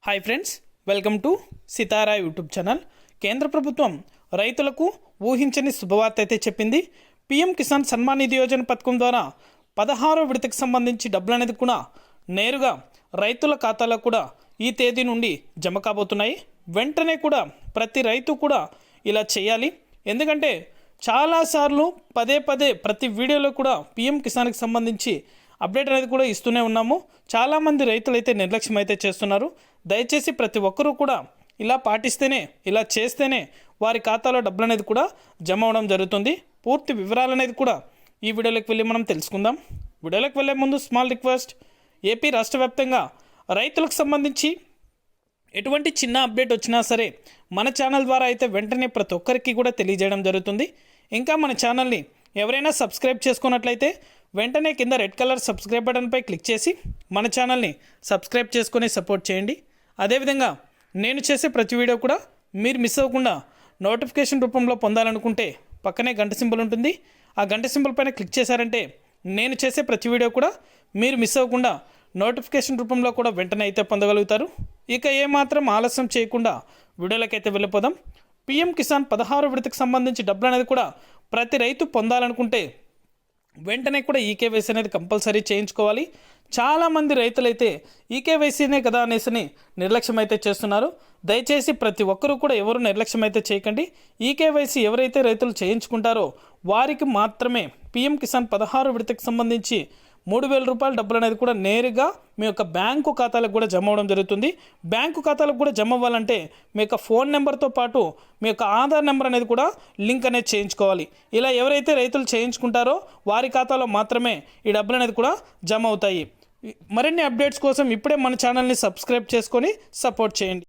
Hi friends, welcome to Sitara YouTube channel. కేంద్ర ప్రభుత్వం రైతులకు ఊహించని శుభవార్త అయితే చెప్పింది. పీఎం కిసాన్ సన్మాన్ నిధి యోజన పథకం ద్వారా 16వ విడతకు సంబంధించి డబ్బులు అనేది కూడా నేరుగా రైతుల ఖాతాలో కూడా ఈ తేదీ నుండి జమ కాబోతున్నాయి. వెంటనే కూడా ప్రతి రైతు కూడా ఇలా చేయాలి. ఎందుకంటే చాలాసార్లు పదే ప్రతి వీడియోలో కూడా పీఎం కిసాన్కి సంబంధించి అప్డేట్ అనేది కూడా ఇస్తూనే ఉన్నాము. చాలామంది రైతులు అయితే నిర్లక్ష్యం అయితే చేస్తున్నారు. దయచేసి ప్రతి ఒక్కరూ కూడా ఇలా పాటిస్తేనే, ఇలా చేస్తేనే వారి ఖాతాలో డబ్బులు అనేది కూడా జమ అవడం జరుగుతుంది. పూర్తి వివరాలు అనేది కూడా ఈ వీడియోలోకి వెళ్ళి మనం తెలుసుకుందాం. వీడియోలోకి వెళ్ళే ముందు స్మాల్ రిక్వెస్ట్, ఏపీ రాష్ట్ర వ్యాప్తంగా రైతులకు సంబంధించి ఎటువంటి చిన్న అప్డేట్ వచ్చినా సరే మన ఛానల్ ద్వారా అయితే వెంటనే ప్రతి ఒక్కరికి కూడా తెలియజేయడం జరుగుతుంది. ఇంకా మన ఛానల్ని ఎవరైనా సబ్స్క్రైబ్ చేసుకున్నట్లయితే వెంటనే కింద రెడ్ కలర్ సబ్స్క్రైబ్ బటన్పై క్లిక్ చేసి మన ఛానల్ని సబ్స్క్రైబ్ చేసుకొని సపోర్ట్ చేయండి. అదేవిధంగా నేను చేసే ప్రతి వీడియో కూడా మీరు మిస్ అవ్వకుండా నోటిఫికేషన్ రూపంలో పొందాలనుకుంటే పక్కనే గంట సింబల్ ఉంటుంది. ఆ గంట సింబల్ పైన క్లిక్ చేశారంటే నేను చేసే ప్రతి వీడియో కూడా మీరు మిస్ అవ్వకుండా నోటిఫికేషన్ రూపంలో కూడా వెంటనే అయితే పొందగలుగుతారు. ఇక ఏమాత్రం ఆలస్యం చేయకుండా వీడియోలోకి అయితే వెళ్ళిపోదాం. పీఎం కిసాన్ 16వ విడతకు సంబంధించి డబ్బులు అనేది కూడా ప్రతి రైతు పొందాలనుకుంటే వెంటనే కూడా ఈకేవైసీ అనేది కంపల్సరీ చేయించుకోవాలి. చాలామంది రైతులైతే ఈకేవైసీనే కదా అనేసి నిర్లక్ష్యం అయితే చేస్తున్నారు. దయచేసి ప్రతి ఒక్కరూ కూడా ఎవరు నిర్లక్ష్యం అయితే చేయకండి. ఈకేవైసీ ఎవరైతే రైతులు చేయించుకుంటారో వారికి మాత్రమే పీఎం కిసాన్ 16 విడతకు సంబంధించి 3,000 రూపాయల డబ్బులు అనేది కూడా నేరుగా మీ యొక్క బ్యాంకు ఖాతాలకు కూడా జమ అవ్వడం జరుగుతుంది. బ్యాంకు ఖాతాలకు కూడా జమ అవ్వాలంటే మీ యొక్క ఫోన్ నెంబర్తో పాటు మీ యొక్క ఆధార్ నెంబర్ అనేది కూడా లింక్ అనేది చేయించుకోవాలి. ఇలా ఎవరైతే రైతులు చేయించుకుంటారో వారి ఖాతాలో మాత్రమే ఈ డబ్బులు అనేది కూడా జమ అవుతాయి. మరిన్ని అప్డేట్స్ కోసం ఇప్పుడే మన ఛానల్ని సబ్స్క్రైబ్ చేసుకొని సపోర్ట్ చేయండి.